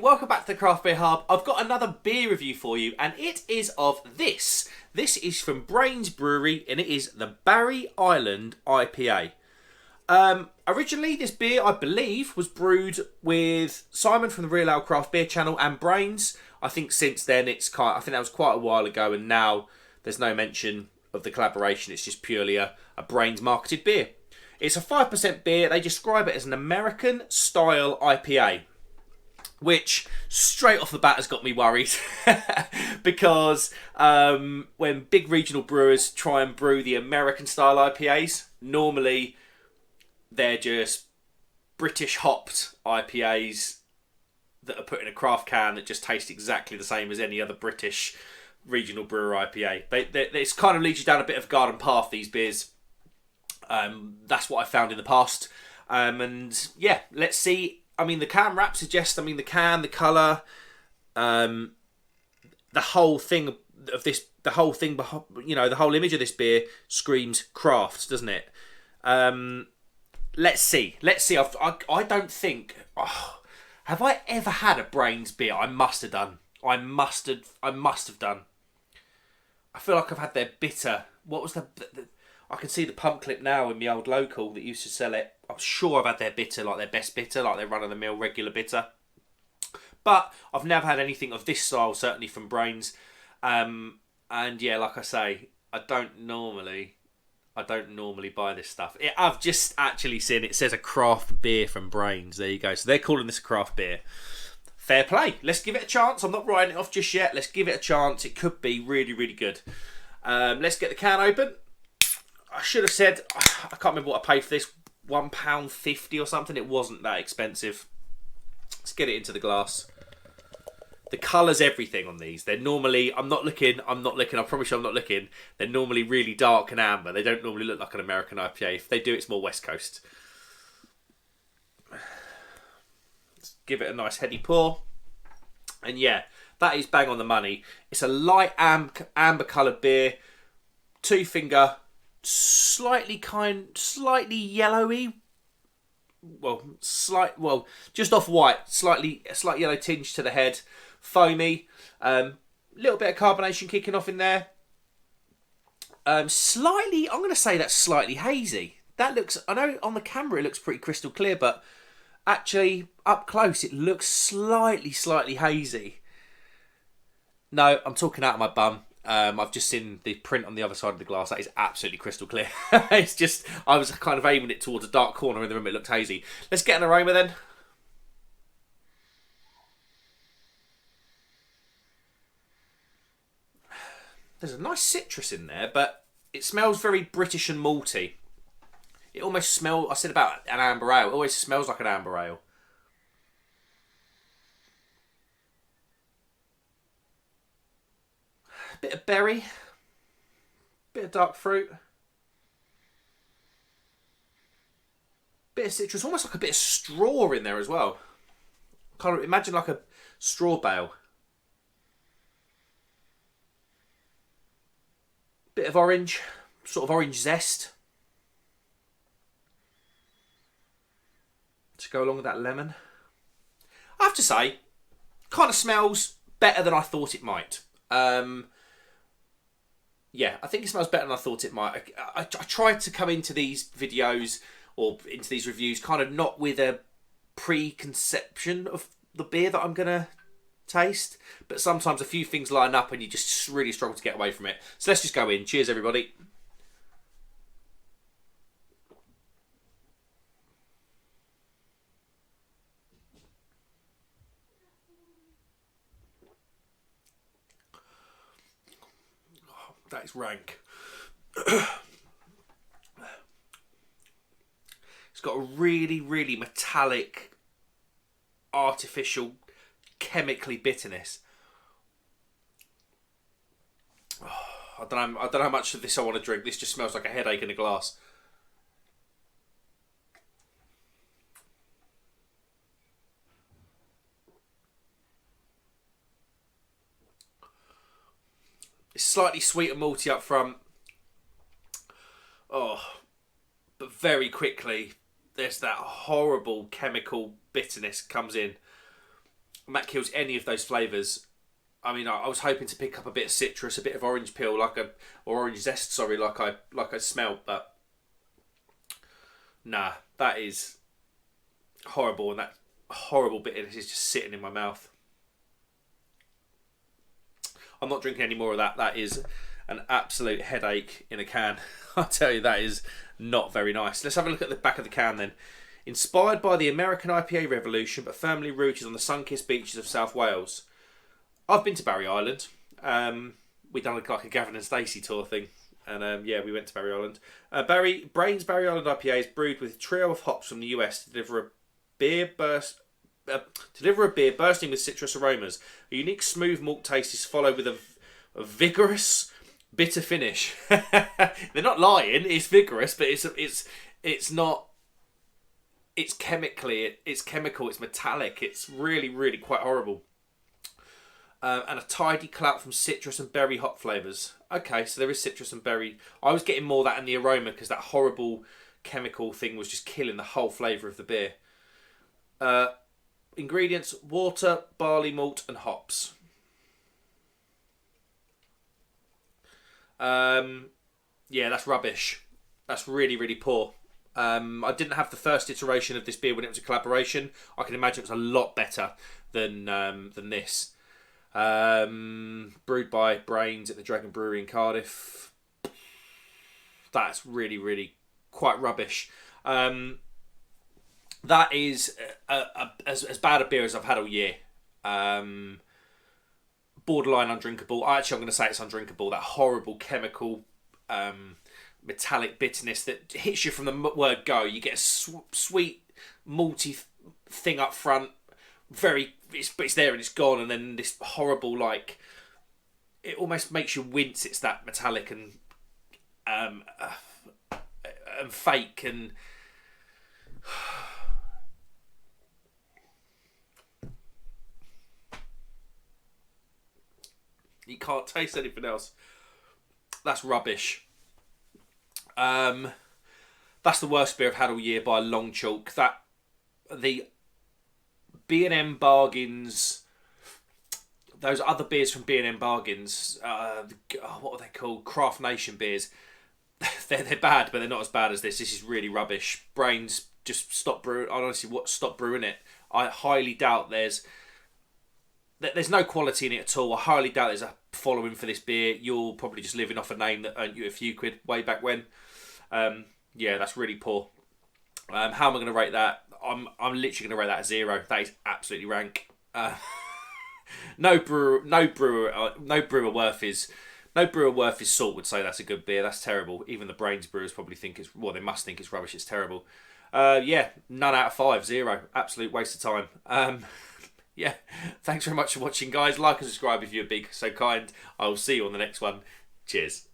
welcome back to the Craft Beer Hub. I've got another beer review for you, and it is of this. This is from Brains Brewery, and it is the Barry Island IPA. Originally, this beer, I believe, was brewed with Simon from the Real Ale Craft Beer channel and Brains. I think since then, I think that was quite a while ago, and now there's no mention of the collaboration. It's just purely a Brains marketed beer. It's a 5% beer. They describe it as an American-style IPA, which straight off the bat has got me worried because when big regional brewers try and brew the American-style IPAs, normally they're just British hopped IPAs that are put in a craft can that just taste exactly the same as any other British regional brewer IPA. It's kind of leads you down a bit of a garden path, these beers. That's what I found in the past. And yeah, let's see. I mean, the can wrap suggests, the can, the colour, the whole thing of this, the whole image of this beer screams craft, doesn't it? Let's see. I don't think, have I ever had a Brains beer? I must have done. I must have done. I feel like I've had their bitter. What was the I can see the pump clip now in my old local that used to sell it. I'm sure I've had their bitter, like their best bitter, like their run-of-the-mill regular bitter. But I've never had anything of this style, certainly from Brains. And yeah, like I say, I don't normally buy this stuff. I've just actually seen it says a craft beer from Brains. There you go. So they're calling this a craft beer. Fair play. Let's give it a chance. I'm not writing it off just yet. Let's give it a chance. It could be really, really good. Let's get the can open. I should have said, I can't remember what I paid for this, £1.50 or something. It wasn't that expensive. Let's get it into the glass. The colour's everything on these. They're normally, I'm not looking, I promise you I'm not looking. They're normally really dark and amber. They don't normally look like an American IPA. If they do, it's more West Coast. Let's give it a nice heady pour. And yeah, that is bang on the money. It's a light amber coloured beer. 2-finger. Slightly yellowy, just off white, slight yellow tinge to the head, foamy, little bit of carbonation kicking off in there. Slightly, I'm going to say that's slightly hazy. That looks, I know on the camera it looks pretty crystal clear, but actually up close it looks slightly hazy. No, I'm talking out of my bum. I've just seen the print on the other side of the glass. That is absolutely crystal clear. It's just, I was kind of aiming it towards a dark corner in the room. It looked hazy. Let's get an aroma then. There's a nice citrus in there, but it smells very British and malty. It almost smells, I said about an amber ale. It always smells like an amber ale. Bit of berry, bit of dark fruit, bit of citrus, almost like a bit of straw in there as well. Kind of imagine like a straw bale. Bit of orange, sort of orange zest to go along with that lemon. I have to say, kind of smells better than I thought it might. Yeah, I think it smells better than I thought it might. I tried to come into these videos or into these reviews kind of not with a preconception of the beer that I'm going to taste, but sometimes a few things line up and you just really struggle to get away from it. So let's just go in. Cheers, everybody. That is rank. It's got a really, really metallic, artificial, chemically bitterness. I don't know how much of this I want to drink. This just smells like a headache in a glass. It's slightly sweet and malty up front. Oh, but very quickly there's that horrible chemical bitterness comes in. and that kills any of those flavours. I mean, I was hoping to pick up a bit of citrus, a bit of orange peel, or orange zest. Sorry, like I smelt, but nah, that is horrible, and that horrible bitterness is just sitting in my mouth. I'm not drinking any more of that. That is an absolute headache in a can. I tell you, that is not very nice. Let's have a look at the back of the can then. Inspired by the American IPA revolution, but firmly rooted on the sun-kissed beaches of South Wales. I've been to Barry Island. We done like a Gavin and Stacey tour thing. And yeah, we went to Barry Island. Brain's Barry Island IPA is brewed with a trio of hops from the US to deliver a beer bursting with citrus aromas. A unique smooth malt taste is followed with a vigorous bitter finish. They're not lying. It's vigorous, but it's not. It's chemical. It's metallic. It's really, really quite horrible. And a tidy clout from citrus and berry hop flavours. Okay, so there is citrus and berry. I was getting more of that in the aroma because that horrible chemical thing was just killing the whole flavour of the beer. Ingredients: water, barley malt and hops. Yeah, that's rubbish. That's really, really poor. I didn't have the first iteration of this beer when it was a collaboration. I can imagine it was a lot better than this. Brewed by Brains at the Dragon Brewery in Cardiff. That's really, really quite rubbish. That is as bad a beer as I've had all year. Borderline undrinkable. Actually, I'm going to say it's undrinkable. That horrible chemical, metallic bitterness that hits you from the word go. You get a sweet, malty thing up front. It's there and it's gone, and then this horrible, like, it almost makes you wince. It's that metallic and fake and. You can't taste anything else. That's rubbish. That's the worst beer I've had all year by a long chalk. The B&M Bargains, those other beers from B&M Bargains, what are they called? Craft Nation beers. They're bad, but they're not as bad as this. This is really rubbish. Brains, just stop brewing. Honestly, stop brewing it. I highly doubt there's no quality in it at all. I highly doubt there's a following for this beer. You're probably just living off a name that earned you a few quid way back when. Yeah, that's really poor. How am I going to rate that? I'm literally going to rate that a 0. That is absolutely rank. No brewer worth his salt would say that's a good beer. That's terrible. Even the Brains brewers probably think they must think it's rubbish. It's terrible. Yeah, none out of 5, 0. Absolute waste of time. Yeah, thanks very much for watching, guys. Like and subscribe if you're so kind. I will see you on the next one. Cheers.